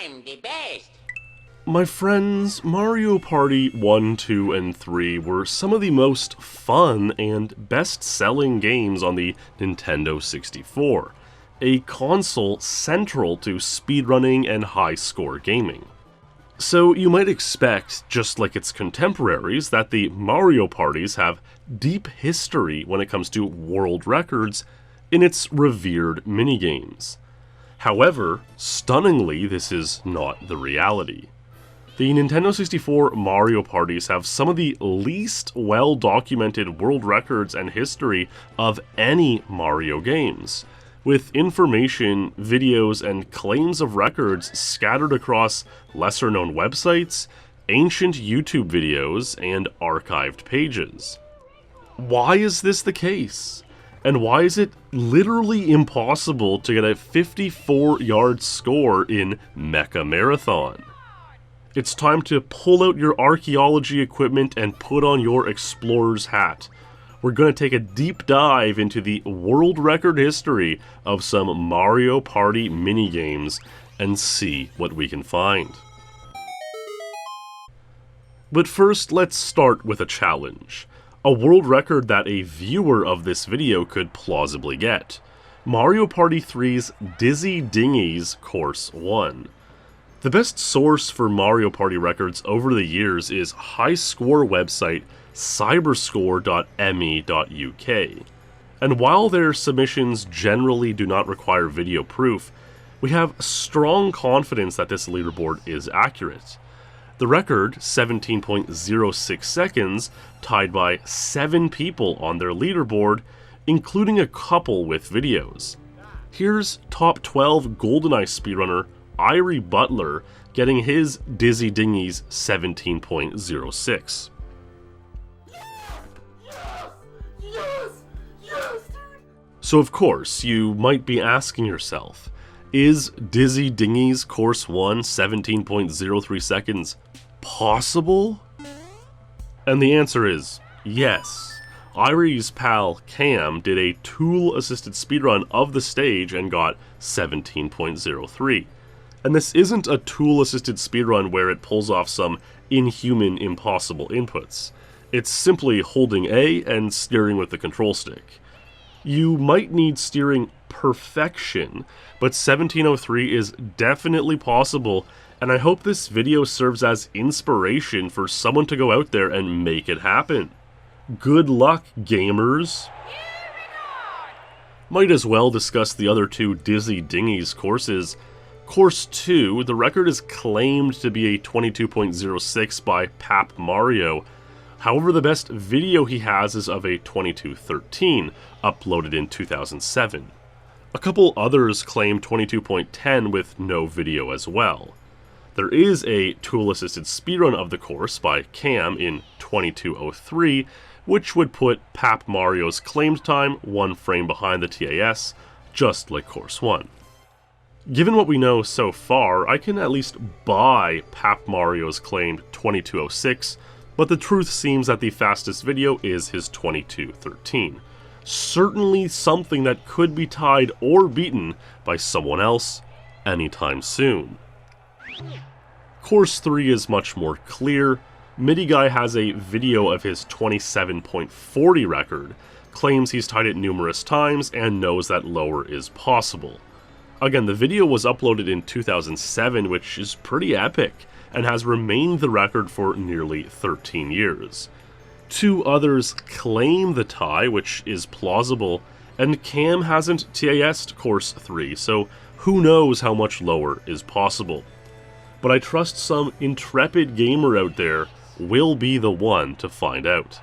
I'm the best. My friends, Mario Party 1, 2, and 3 were some of the most fun and best-selling games on the Nintendo 64, a console central to speedrunning and high-score gaming. So you might expect, just like its contemporaries, that the Mario parties have deep history when it comes to world records in its revered minigames. However, stunningly, this is not the reality. The Nintendo 64 Mario parties have some of the least well-documented world records and history of any Mario games, with information, videos, and claims of records scattered across lesser-known websites, ancient YouTube videos, and archived pages. Why is this the case? And why is it literally impossible to get a 54-yard score in Mecha Marathon? It's time to pull out your archaeology equipment and put on your explorer's hat. We're going to take a deep dive into the world record history of some Mario Party minigames and see what we can find. But first, let's start with a challenge. A world record that a viewer of this video could plausibly get. Mario Party 3's Dizzy Dinghies Course 1. The best source for Mario Party records over the years is high-score website cyberscore.me.uk. And while their submissions generally do not require video proof, we have strong confidence that this leaderboard is accurate. The record, 17.06 seconds, tied by 7 people on their leaderboard, including a couple with videos. Here's top 12 GoldenEye speedrunner Irie Butler getting his Dizzy Dinghies 17.06. So of course, you might be asking yourself, is Dizzy Dinghies Course 1 17.03 seconds possible? And the answer is yes. Irie's pal Cam did a tool-assisted speedrun of the stage and got 17.03. And this isn't a tool-assisted speedrun where it pulls off some inhuman, impossible inputs. It's simply holding A and steering with the control stick. You might need steering perfection, but 1703 is definitely possible, and I hope this video serves as inspiration for someone to go out there and make it happen. Good luck, gamers! Might as well discuss the other two Dizzy Dinghies courses. Course 2, the record is claimed to be a 22.06 by Pap Mario. However, the best video he has is of a 22.13, uploaded in 2007. A couple others claim 22.10 with no video as well. There is a tool-assisted speedrun of the course by Cam in 22.03, which would put Pap Mario's claimed time 1 frame behind the TAS, just like Course 1. Given what we know so far, I can at least buy Pap Mario's claimed 22.06, but the truth seems that the fastest video is his 22.13. Certainly something that could be tied or beaten by someone else anytime soon. Course 3 is much more clear. MIDI has a video of his 27.40 record, claims he's tied it numerous times, and knows that lower is possible. Again, the video was uploaded in 2007, which is pretty epic, and has remained the record for nearly 13 years. 2 others claim the tie, which is plausible, and Cam hasn't TAS'd Course 3, so who knows how much lower is possible. But I trust some intrepid gamer out there will be the one to find out.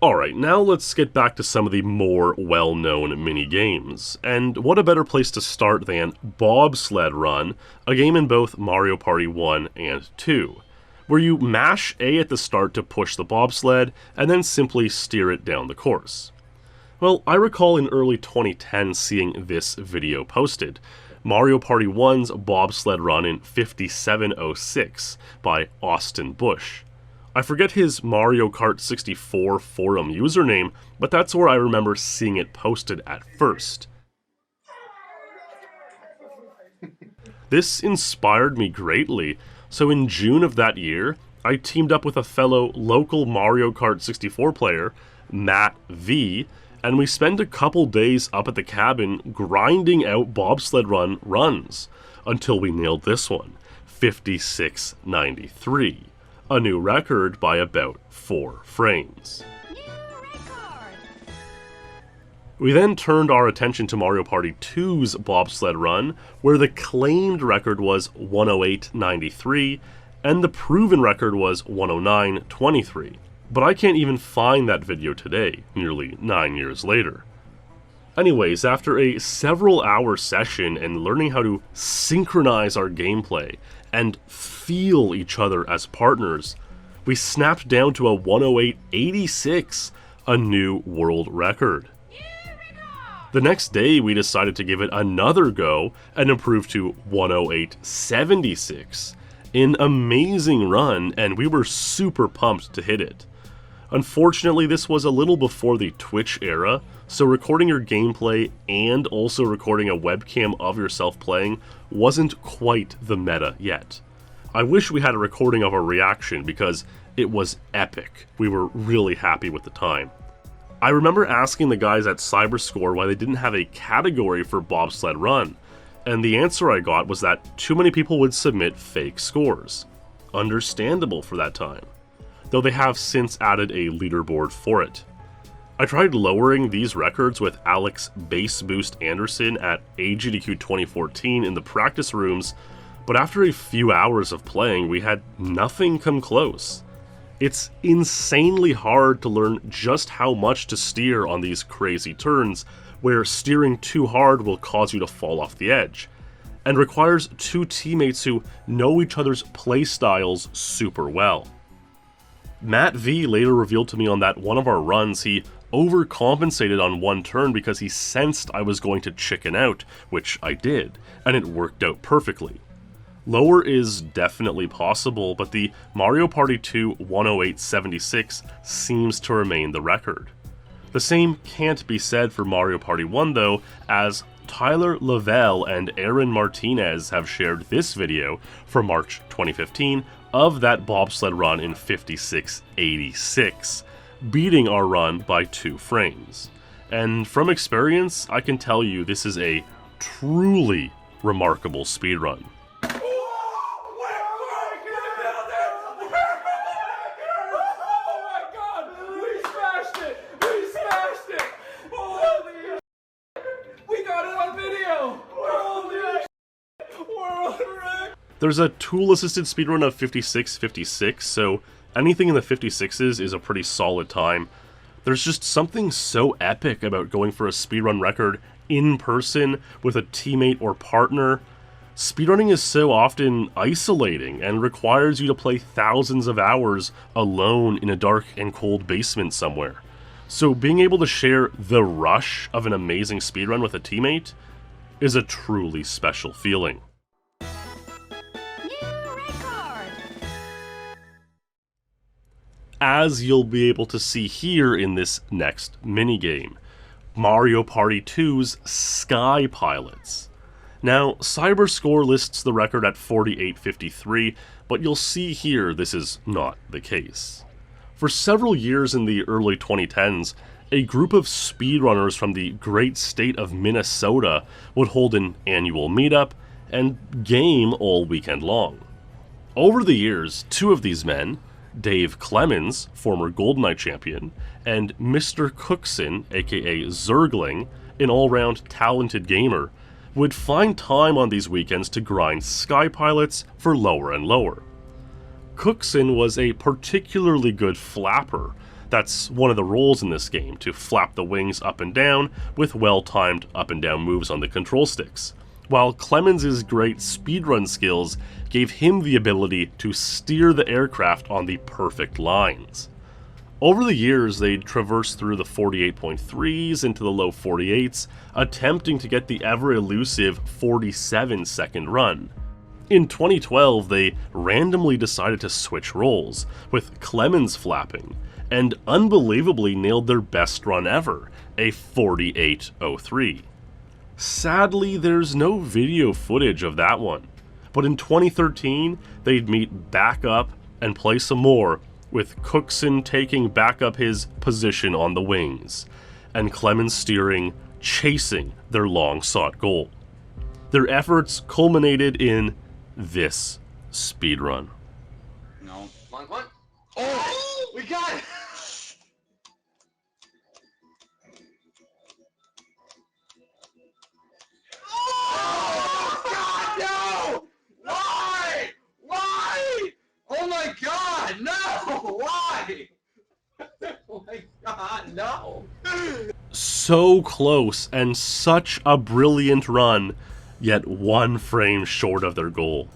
Alright, now let's get back to some of the more well-known mini-games. And what a better place to start than Bobsled Run, a game in both Mario Party 1 and 2, where you mash A at the start to push the bobsled, and then simply steer it down the course. Well, I recall in early 2010 seeing this video posted, Mario Party 1's Bobsled Run in 5706 by Austin Bush. I forget his Mario Kart 64 forum username, but that's where I remember seeing it posted at first. this inspired me greatly, so in June of that year, I teamed up with a fellow local Mario Kart 64 player, Matt V, and we spent a couple days up at the cabin grinding out Bobsled Run runs, until we nailed this one, 56.93, a new record by about 4 frames. We then turned our attention to Mario Party 2's Bobsled Run, where the claimed record was 108.93, and the proven record was 109.23. But I can't even find that video today, nearly 9 years later. Anyways, after a several-hour session and learning how to synchronize our gameplay and feel each other as partners, we snapped down to a 108.86, a new world record. The next day, we decided to give it another go and improve to 108.76. An amazing run, and we were super pumped to hit it. Unfortunately, this was a little before the Twitch era, so recording your gameplay and also recording a webcam of yourself playing wasn't quite the meta yet. I wish we had a recording of our reaction because it was epic. We were really happy with the time. I remember asking the guys at Cyberscore why they didn't have a category for Bobsled Run, and the answer I got was that too many people would submit fake scores. Understandable for that time, though they have since added a leaderboard for it. I tried lowering these records with Alex Bass Boost Anderson at AGDQ 2014 in the practice rooms, but after a few hours of playing, we had nothing come close. It's insanely hard to learn just how much to steer on these crazy turns, where steering too hard will cause you to fall off the edge, and requires 2 teammates who know each other's playstyles super well. Matt V later revealed to me on that one of our runs he overcompensated on one turn because he sensed I was going to chicken out, which I did, and it worked out perfectly. Lower is definitely possible, but the Mario Party 2 108.76 seems to remain the record. The same can't be said for Mario Party 1 though, as Tyler Lavelle and Aaron Martinez have shared this video from March 2015 of that bobsled run in 56.86, beating our run by 2 frames. And from experience, I can tell you this is a truly remarkable speedrun. There's a tool-assisted speedrun of 56.56, so anything in the 56s is a pretty solid time. There's just something so epic about going for a speedrun record in person with a teammate or partner. Speedrunning is so often isolating and requires you to play thousands of hours alone in a dark and cold basement somewhere. So being able to share the rush of an amazing speedrun with a teammate is a truly special feeling. As you'll be able to see here in this next minigame, Mario Party 2's Sky Pilots. Now, Cyberscore lists the record at 48.53, but you'll see here this is not the case. For several years in the early 2010s, a group of speedrunners from the great state of Minnesota would hold an annual meetup and game all weekend long. Over the years, 2 of these men, Dave Clemens, former GoldenEye champion, and Mr. Cookson, aka Zergling, an all-round talented gamer, would find time on these weekends to grind Sky Pilots for lower and lower. Cookson was a particularly good flapper. That's one of the roles in this game, to flap the wings up and down with well-timed up and down moves on the control sticks, while Clemens' great speedrun skills gave him the ability to steer the aircraft on the perfect lines. Over the years, they'd traverse through the 48.3s into the low 48s, attempting to get the ever-elusive 47-second run. In 2012, they randomly decided to switch roles, with Clemens flapping, and unbelievably nailed their best run ever, a 48.03. Sadly, there's no video footage of that one. But in 2013, they'd meet back up and play some more, with Cookson taking back up his position on the wings, and Clemens steering, chasing their long-sought goal. Their efforts culminated in this speedrun. No. Long one. Oh! We got it! Oh! God, no! Why? Why? Oh my God, no! Why? Oh my God, no! So close, and such a brilliant run, yet one frame short of their goal.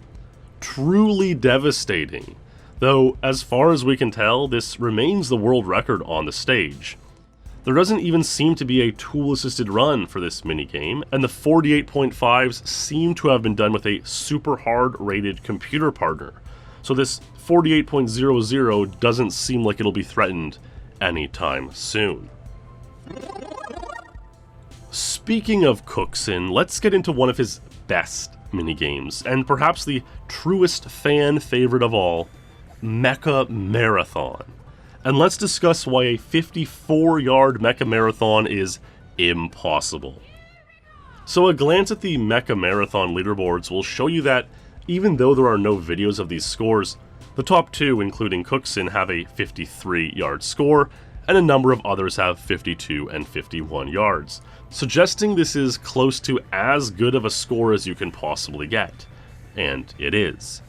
Truly devastating, though as far as we can tell, this remains the world record on the stage. There doesn't even seem to be a tool-assisted run for this minigame, and the 48.5s seem to have been done with a super hard-rated computer partner, so this 48.00 doesn't seem like it'll be threatened anytime soon. Speaking of Cookson, let's get into one of his best minigames, and perhaps the truest fan favorite of all, Mecha Marathon. And let's discuss why a 54-yard Mecha Marathon is impossible. So a glance at the Mecha Marathon leaderboards will show you that even though there are no videos of these scores, the top two, including Cookson, have a 53-yard score, and a number of others have 52 and 51 yards, suggesting this is close to as good of a score as you can possibly get. And it is.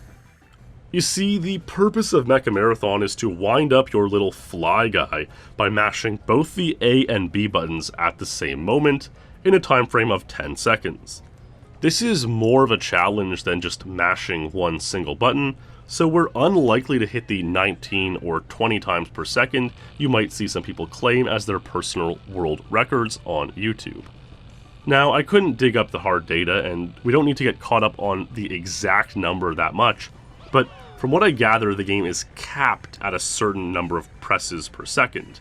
You see, the purpose of Mecha Marathon is to wind up your little fly guy by mashing both the A and B buttons at the same moment in a time frame of 10 seconds. This is more of a challenge than just mashing one single button, so we're unlikely to hit the 19 or 20 times per second you might see some people claim as their personal world records on YouTube. Now, I couldn't dig up the hard data, and we don't need to get caught up on the exact number that much, but from what I gather, the game is capped at a certain number of presses per second.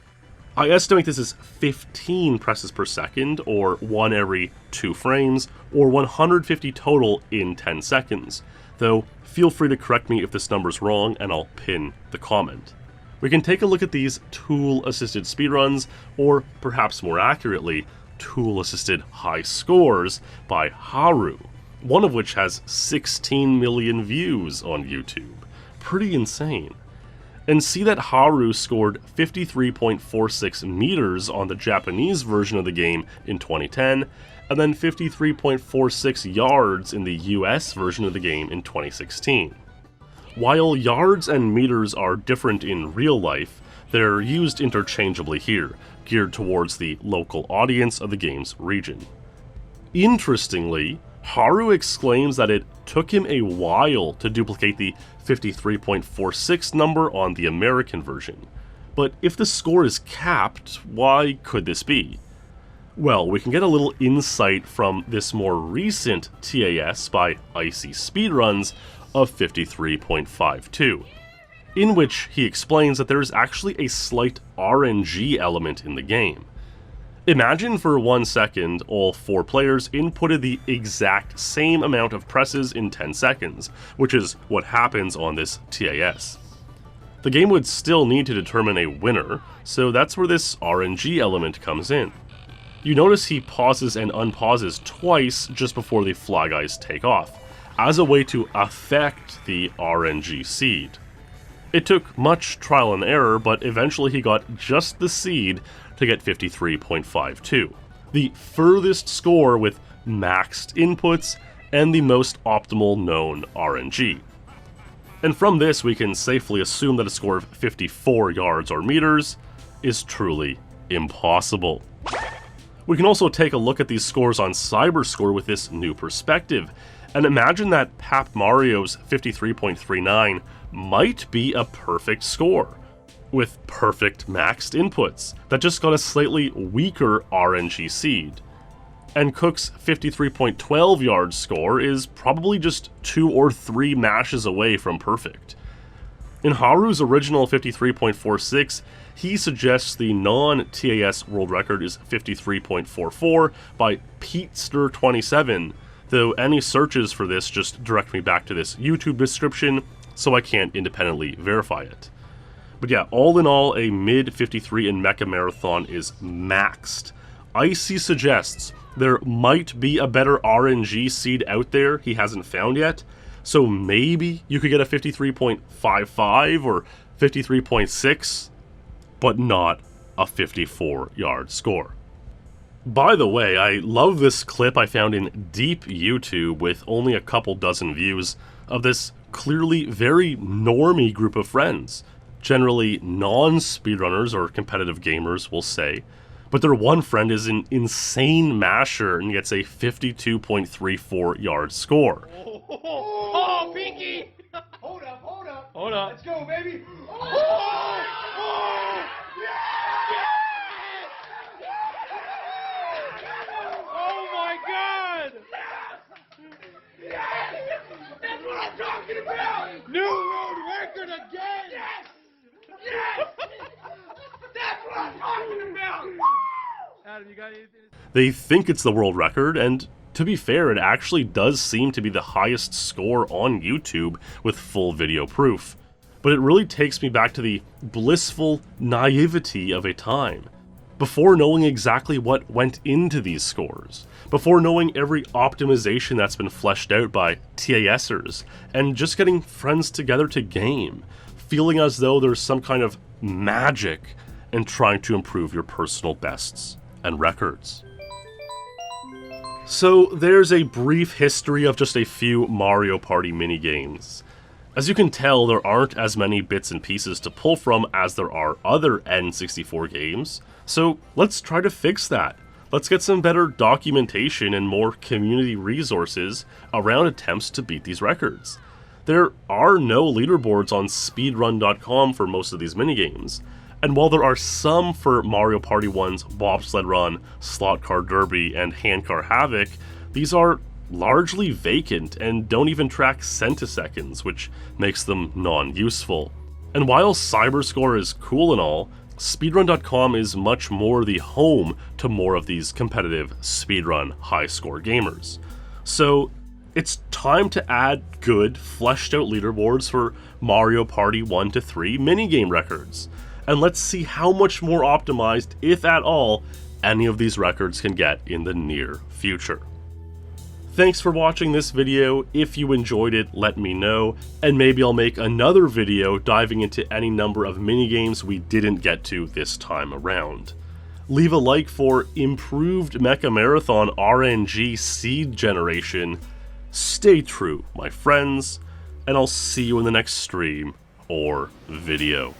I estimate this is 15 presses per second, or 1 every 2 frames, or 150 total in 10 seconds, though feel free to correct me if this number's wrong and I'll pin the comment. We can take a look at these tool-assisted speedruns, or perhaps more accurately, tool-assisted high scores by Haru, one of which has 16 million views on YouTube. Pretty insane. And see that Haru scored 53.46 meters on the Japanese version of the game in 2010, and then 53.46 yards in the US version of the game in 2016. While yards and meters are different in real life, they're used interchangeably here, geared towards the local audience of the game's region. Interestingly, Haru exclaims that it took him a while to duplicate the 53.46 number on the American version. But if the score is capped, why could this be? Well, we can get a little insight from this more recent TAS by Icy Speedruns of 53.52, in which he explains that there is actually a slight RNG element in the game. Imagine for 1 second all 4 players inputted the exact same amount of presses in 10 seconds, which is what happens on this TAS. The game would still need to determine a winner, so that's where this RNG element comes in. You notice he pauses and unpauses twice just before the fly guys take off, as a way to affect the RNG seed. It took much trial and error, but eventually he got just the seed to get 53.52, the furthest score with maxed inputs and the most optimal known RNG. And from this we can safely assume that a score of 54 yards or meters is truly impossible. We can also take a look at these scores on CyberScore with this new perspective, and imagine that Pap Mario's 53.39 might be a perfect score, with perfect maxed inputs that just got a slightly weaker RNG seed. And Cook's 53.12 yard score is probably just 2 or 3 mashes away from perfect. In Haru's original 53.46, he suggests the non-TAS world record is 53.44 by Petester27, though any searches for this just direct me back to this YouTube description, so I can't independently verify it. But yeah, all in all, a mid 53 in Mecha Marathon is maxed. Icy suggests there might be a better RNG seed out there he hasn't found yet, so maybe you could get a 53.55 or 53.6, but not a 54-yard score. By the way, I love this clip I found in deep YouTube with only a couple dozen views of this clearly very normie group of friends. Generally non-speedrunners or competitive gamers, we'll say, but their one friend is an insane masher and gets a 52.34-yard score. Oh, Pinky! Hold up, hold up. Hold up. Let's go, baby. Oh! Oh my God! That's what I'm talking about. New road record again! Yes! Yes! That's what I'm talking about. Adam, you got anything? They think it's the world record, and to be fair, it actually does seem to be the highest score on YouTube with full video proof. But it really takes me back to the blissful naivety of a time. Before knowing exactly what went into these scores, before knowing every optimization that's been fleshed out by TASers, and just getting friends together to game, feeling as though there's some kind of magic in trying to improve your personal bests and records. So there's a brief history of just a few Mario Party minigames. As you can tell, there aren't as many bits and pieces to pull from as there are other N64 games, so let's try to fix that. Let's get some better documentation and more community resources around attempts to beat these records. There are no leaderboards on speedrun.com for most of these minigames, and while there are some for Mario Party 1's Bobsled Run, Slot Car Derby, and Handcar Havoc, these are largely vacant and don't even track centiseconds, which makes them non-useful. And while Cyberscore is cool and all, speedrun.com is much more the home to more of these competitive speedrun high-score gamers. So it's time to add good, fleshed out leaderboards for Mario Party 1 to 3 minigame records. And let's see how much more optimized, if at all, any of these records can get in the near future. Thanks for watching this video. If you enjoyed it, let me know, and maybe I'll make another video diving into any number of minigames we didn't get to this time around. Leave a like for improved Mecha Marathon RNG seed generation. Stay true, my friends, and I'll see you in the next stream or video.